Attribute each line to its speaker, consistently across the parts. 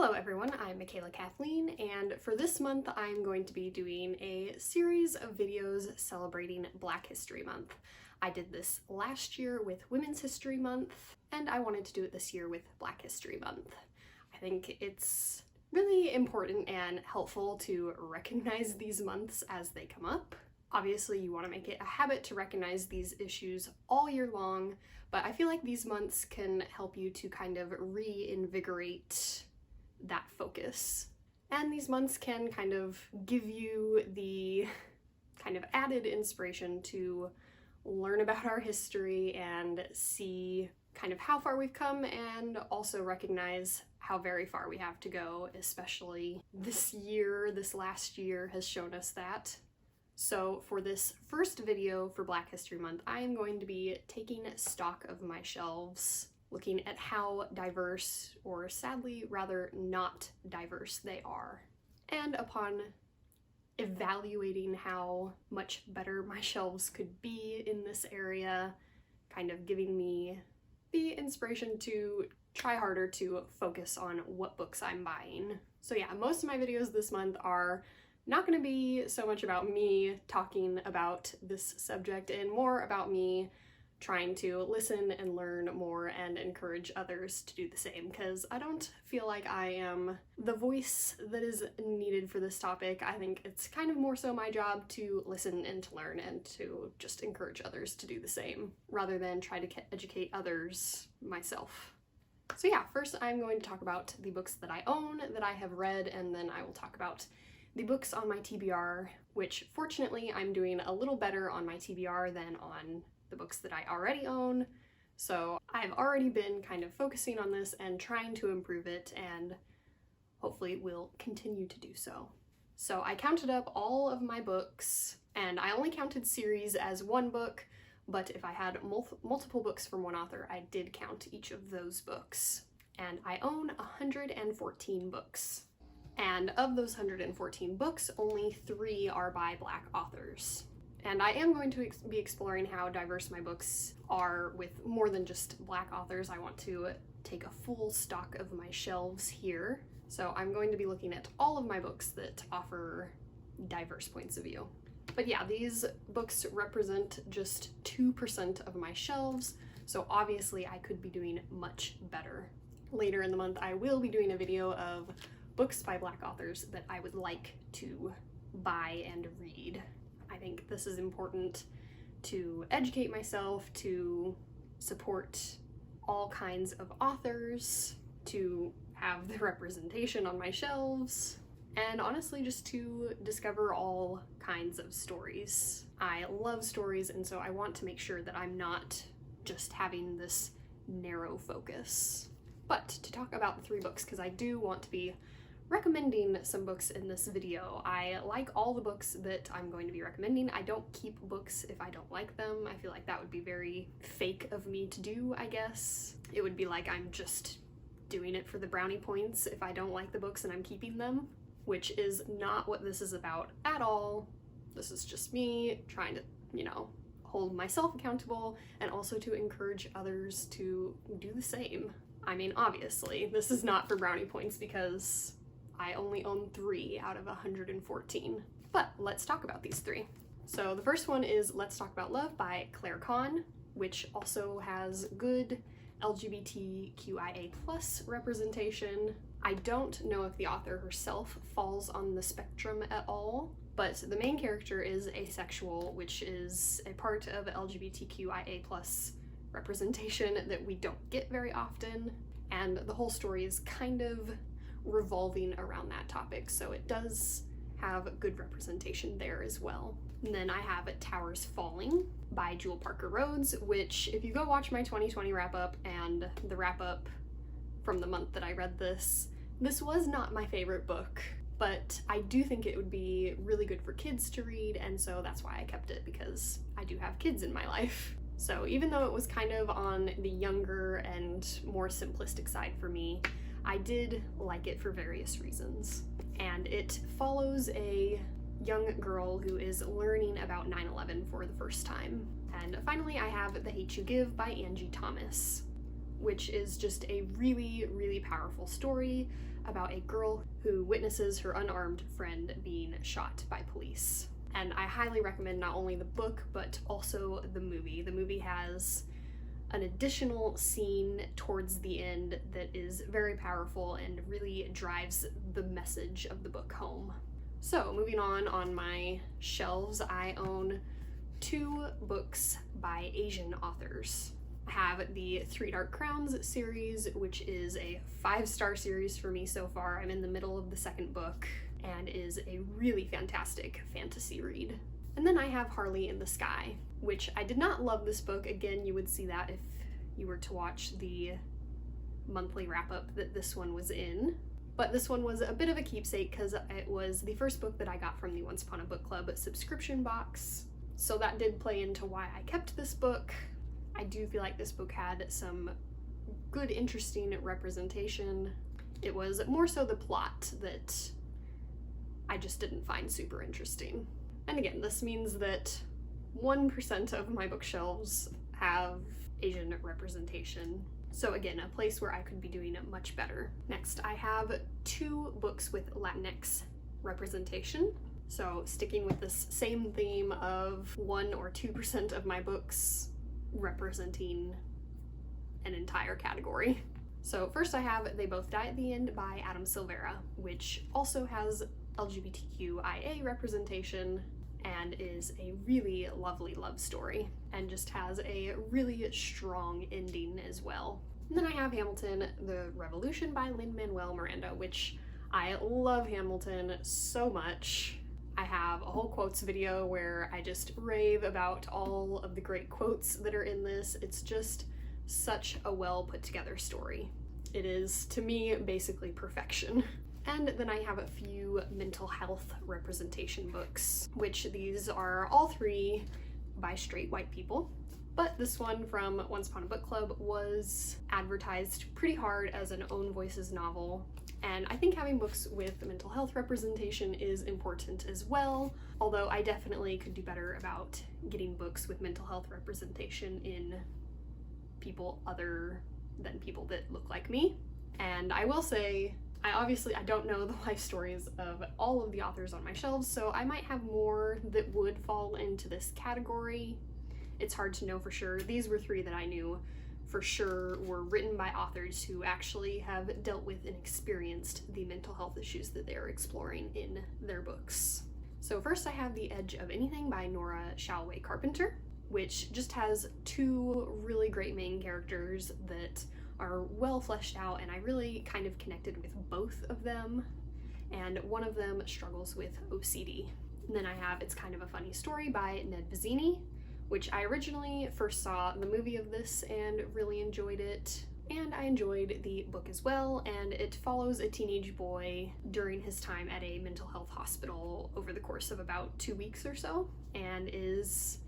Speaker 1: Hello everyone, I'm Michaela Kathleen, and for this month I'm going to be doing a series of videos celebrating Black History Month. I did this last year with Women's History Month, and I wanted to do it this year with Black History Month. I think it's really important and helpful to recognize these months as they come up. Obviously, you want to make it a habit to recognize these issues all year long, but I feel like these months can help you to kind of reinvigorate that focus. And these months can kind of give you the kind of added inspiration to learn about our history and see kind of how far we've come, and also recognize how very far we have to go, especially this last year has shown us that. So for this first video for Black History Month, I am going to be taking stock of my shelves, looking at how diverse, or sadly rather not diverse, they are. And upon evaluating how much better my shelves could be in this area, kind of giving me the inspiration to try harder to focus on what books I'm buying. So yeah, most of my videos this month are not going to be so much about me talking about this subject and more about me trying to listen and learn more and encourage others to do the same, because I don't feel like I am the voice that is needed for this topic. I think it's kind of more so my job to listen and to learn and to just encourage others to do the same, rather than try to educate others myself. So yeah, first I'm going to talk about the books that I own, that I have read, and then I will talk about the books on my TBR, which fortunately I'm doing a little better on my TBR than on the books that I already own. So I've already been kind of focusing on this and trying to improve it, and hopefully will continue to do so. So I counted up all of my books, and I only counted series as one book, but if I had multiple books from one author, I did count each of those books. And I own 114 books. And of those 114 books, only 3 are by Black authors. And I am going to be exploring how diverse my books are with more than just Black authors. I want to take a full stock of my shelves here. So I'm going to be looking at all of my books that offer diverse points of view. But yeah, these books represent just 2% of my shelves, so obviously I could be doing much better. Later in the month, I will be doing a video of books by Black authors that I would like to buy and read. I think this is important to educate myself, to support all kinds of authors, to have the representation on my shelves, and honestly just to discover all kinds of stories. I love stories, and so I want to make sure that I'm not just having this narrow focus. But to talk about the 3 books, because I do want to be recommending some books in this video. I like all the books that I'm going to be recommending. I don't keep books if I don't like them. I feel like that would be very fake of me to do, I guess. It would be like I'm just doing it for the brownie points if I don't like the books and I'm keeping them, which is not what this is about at all. This is just me trying to, hold myself accountable and also to encourage others to do the same. I mean, obviously, this is not for brownie points because I only own 3 out of 114. But let's talk about these 3. So the first one is Let's Talk About Love by Claire Kann, which also has good LGBTQIA+ representation. I don't know if the author herself falls on the spectrum at all, but the main character is asexual, which is a part of LGBTQIA+ representation that we don't get very often, and the whole story is kind of revolving around that topic, so it does have good representation there as well. And then I have Towers Falling by Jewel Parker Rhodes, which if you go watch my 2020 wrap-up and the wrap-up from the month that I read this was not my favorite book, but I do think it would be really good for kids to read, and so that's why I kept it, because I do have kids in my life. So even though it was kind of on the younger and more simplistic side for me, I did like it for various reasons. And it follows a young girl who is learning about 9/11 for the first time. And finally, I have The Hate U Give by Angie Thomas. which is just a really, really powerful story about a girl who witnesses her unarmed friend being shot by police. And I highly recommend not only the book, but also the movie. The movie has an additional scene towards the end that is very powerful and really drives the message of the book home. So moving on my shelves, I own 2 books by Asian authors. I have the Three Dark Crowns series, which is a 5-star series for me so far. I'm in the middle of the 2nd book and is a really fantastic fantasy read. And then I have Harley in the Sky, which I did not love this book. Again, you would see that if you were to watch the monthly wrap-up that this one was in. But this one was a bit of a keepsake because it was the first book that I got from the Once Upon a Book Club subscription box. So that did play into why I kept this book. I do feel like this book had some good, interesting representation. It was more so the plot that I just didn't find super interesting. And again, this means that 1% of my bookshelves have Asian representation. So again, a place where I could be doing it much better. Next, I have 2 books with Latinx representation. So sticking with this same theme of 1 or 2% of my books representing an entire category. So first I have They Both Die at the End by Adam Silvera, which also has LGBTQIA representation and is a really lovely love story and just has a really strong ending as well. And then I have Hamilton, The Revolution by Lin-Manuel Miranda, which I love Hamilton so much. I have a whole quotes video where I just rave about all of the great quotes that are in this. It's just such a well put together story. It is, to me, basically perfection. And then I have a few mental health representation books, which these are all 3 by straight white people. But this one from Once Upon a Book Club was advertised pretty hard as an Own Voices novel. And I think having books with mental health representation is important as well, although I definitely could do better about getting books with mental health representation in people other than people that look like me. And I will say, I don't know the life stories of all of the authors on my shelves, so I might have more that would fall into this category. It's hard to know for sure. These were 3 that I knew for sure were written by authors who actually have dealt with and experienced the mental health issues that they're exploring in their books. So first I have The Edge of Anything by Nora Shalway Carpenter, which just has 2 really great main characters that are well fleshed out, and I really kind of connected with both of them, and one of them struggles with OCD. And then I have It's Kind of a Funny Story by Ned Vizzini, which I originally first saw the movie of this and really enjoyed it, and I enjoyed the book as well, and it follows a teenage boy during his time at a mental health hospital over the course of about 2 weeks or so, and is,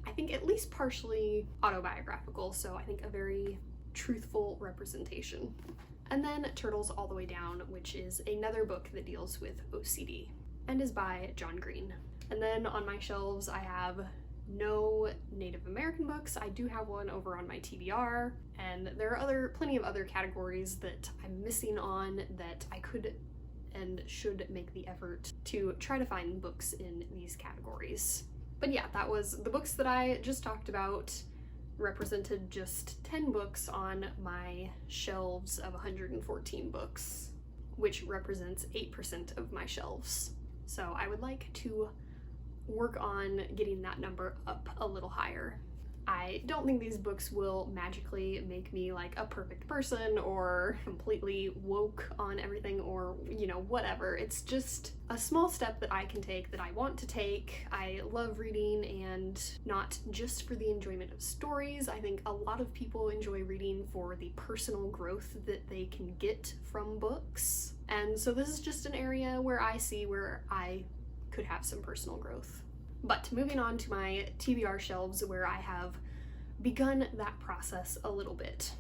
Speaker 1: I think, at least partially autobiographical, so I think a very truthful representation. And then Turtles All the Way Down, which is another book that deals with OCD and is by John Green. And then on my shelves I have no Native American books. I do have one over on my TBR, and there are plenty of other categories that I'm missing on that I could and should make the effort to try to find books in these categories. But yeah, that was the books that I just talked about represented just 10 books on my shelves of 114 books, which represents 8% of my shelves. So I would like to work on getting that number up a little higher. I don't think these books will magically make me like a perfect person or completely woke on everything or, you know, whatever. It's just a small step that I can take, that I want to take. I love reading, and not just for the enjoyment of stories. I think a lot of people enjoy reading for the personal growth that they can get from books. And so this is just an area where I see where I could have some personal growth. But moving on to my TBR shelves, where I have begun that process a little bit.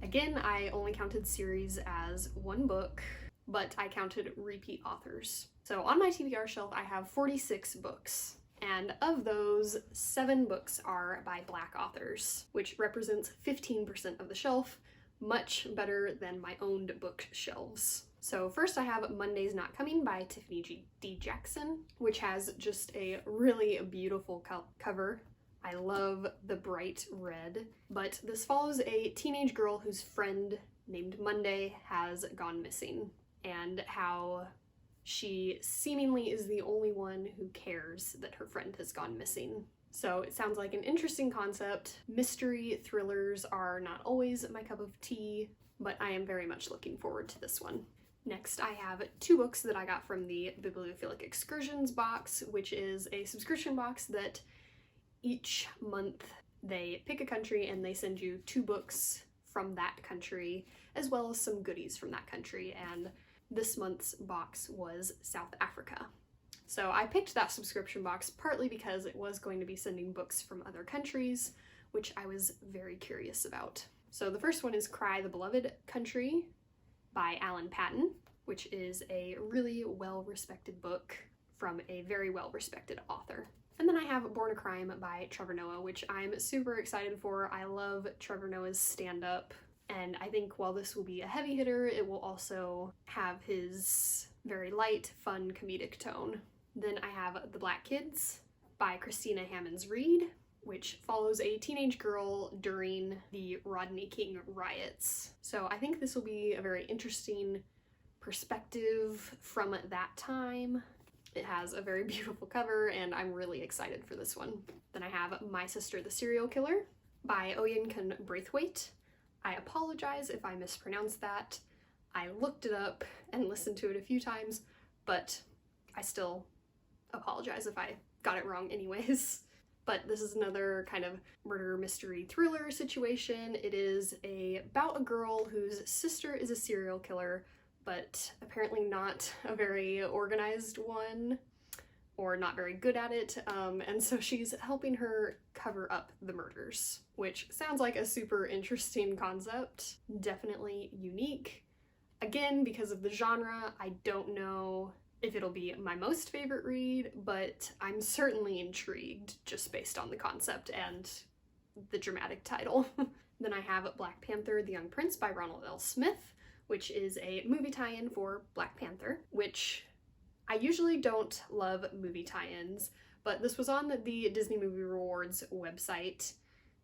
Speaker 1: Again, I only counted series as 1 book, but I counted repeat authors. So on my TBR shelf, I have 46 books, and of those, 7 books are by Black authors, which represents 15% of the shelf, much better than my owned bookshelves. So first I have Monday's Not Coming by Tiffany D. Jackson, which has just a really beautiful cover. I love the bright red, but this follows a teenage girl whose friend named Monday has gone missing, and how she seemingly is the only one who cares that her friend has gone missing. So it sounds like an interesting concept. Mystery thrillers are not always my cup of tea, but I am very much looking forward to this one. Next, I have 2 books that I got from the Bibliophilic Excursions box, which is a subscription box that each month they pick a country and they send you 2 books from that country, as well as some goodies from that country, and this month's box was South Africa. So I picked that subscription box partly because it was going to be sending books from other countries, which I was very curious about. So the first one is Cry the Beloved Country by Alan Paton, which is a really well-respected book from a very well-respected author. And then I have Born a Crime by Trevor Noah, which I'm super excited for. I love Trevor Noah's stand-up, and I think while this will be a heavy hitter, it will also have his very light, fun, comedic tone. Then I have The Black Kids by Christina Hammonds Reed, which follows a teenage girl during the Rodney King riots. So I think this will be a very interesting perspective from that time. It has a very beautiful cover, and I'm really excited for this one. Then I have My Sister the Serial Killer by Oyinkan Braithwaite. I apologize if I mispronounced that. I looked it up and listened to it a few times, but I still apologize if I got it wrong anyways. But this is another kind of murder mystery thriller situation. It is about a girl whose sister is a serial killer, but apparently not a very organized one, or not very good at it, and so she's helping her cover up the murders, which sounds like a super interesting concept. Definitely unique. Again, because of the genre, I don't know if it'll be my most favorite read, but I'm certainly intrigued just based on the concept and the dramatic title. Then I have Black Panther: The Young Prince by Ronald L. Smith, which is a movie tie-in for Black Panther, which I usually don't love movie tie-ins, but this was on the Disney Movie Rewards website,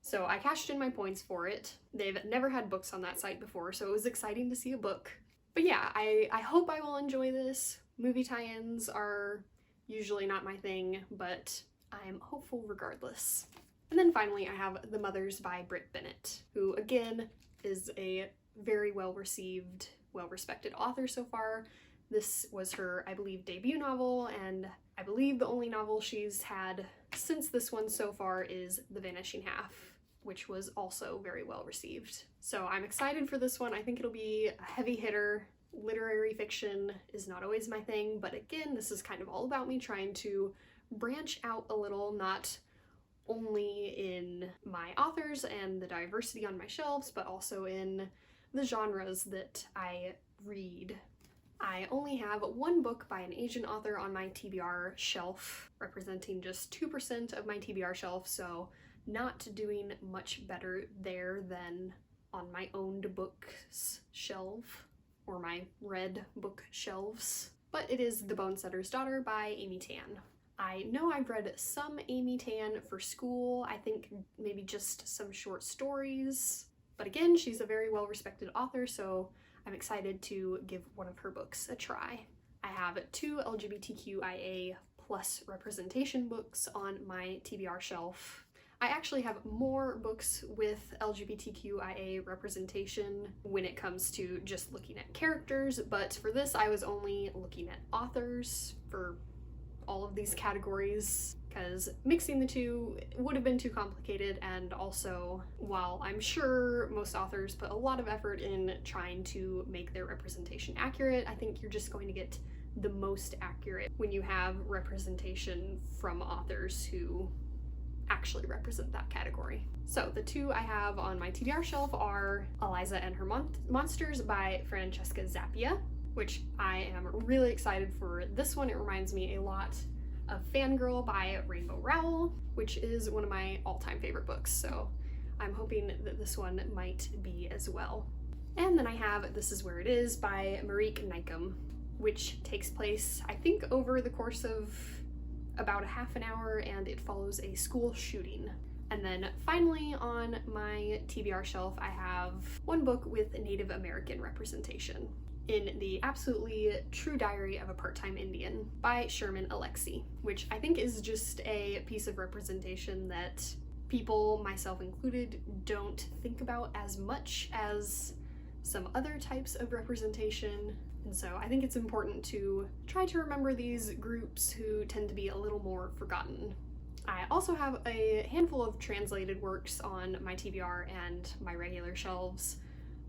Speaker 1: so I cashed in my points for it. They've never had books on that site before, so it was exciting to see a book. But yeah, I hope I will enjoy this. Movie tie-ins are usually not my thing, but I am hopeful regardless. And then finally I have The Mothers by Brit Bennett, who again is a very well-received, well-respected author so far. This was her, I believe, debut novel, and I believe the only novel she's had since this one so far is The Vanishing Half, which was also very well received. So I'm excited for this one. I think it'll be a heavy hitter. Literary fiction is not always my thing, but again, this is kind of all about me trying to branch out a little, not only in my authors and the diversity on my shelves, but also in the genres that I read. I only have 1 book by an Asian author on my TBR shelf, representing just 2% of my TBR shelf, so not doing much better there than on my owned books shelf, or my read book shelves. But it is The Bonesetter's Daughter by Amy Tan. I know I've read some Amy Tan for school, I think maybe just some short stories, but again, she's a very well-respected author, so I'm excited to give one of her books a try. I have 2 LGBTQIA+ representation books on my TBR shelf. I actually have more books with LGBTQIA representation when it comes to just looking at characters, but for this I was only looking at authors for all of these categories, because mixing the two would have been too complicated, and also, while I'm sure most authors put a lot of effort in trying to make their representation accurate, I think you're just going to get the most accurate when you have representation from authors who actually represent that category. So the 2 I have on my TBR shelf are Eliza and Her Monsters by Francesca Zappia, which I am really excited for this one. It reminds me a lot of Fangirl by Rainbow Rowell, which is one of my all-time favorite books, so I'm hoping that this one might be as well. And then I have This Is Where It Is by Marieke Nykum, which takes place, I think, over the course of about a half an hour, and it follows a school shooting. And then finally on my TBR shelf, I have one book with Native American representation in The Absolutely True Diary of a Part-Time Indian by Sherman Alexie, which I think is just a piece of representation that people, myself included, don't think about as much as some other types of representation. And so I think it's important to try to remember these groups who tend to be a little more forgotten. I also have a handful of translated works on my TBR and my regular shelves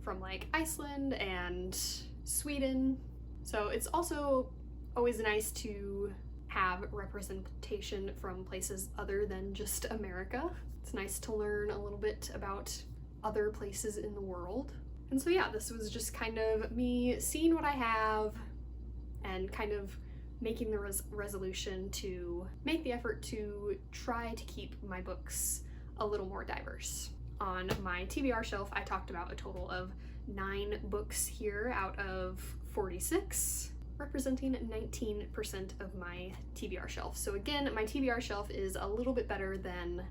Speaker 1: from like Iceland and Sweden. So it's also always nice to have representation from places other than just America. It's nice to learn a little bit about other places in the world. And so yeah, this was just kind of me seeing what I have and kind of making the resolution to make the effort to try to keep my books a little more diverse. On my TBR shelf, I talked about a total of 9 books here out of 46, representing 19% of my TBR shelf. So again, my TBR shelf is a little bit better than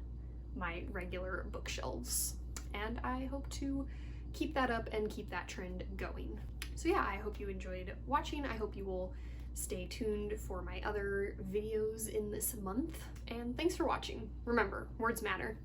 Speaker 1: my regular bookshelves, and I hope to keep that up and keep that trend going. So yeah, I hope you enjoyed watching. I hope you will stay tuned for my other videos in this month, and thanks for watching. Remember, words matter.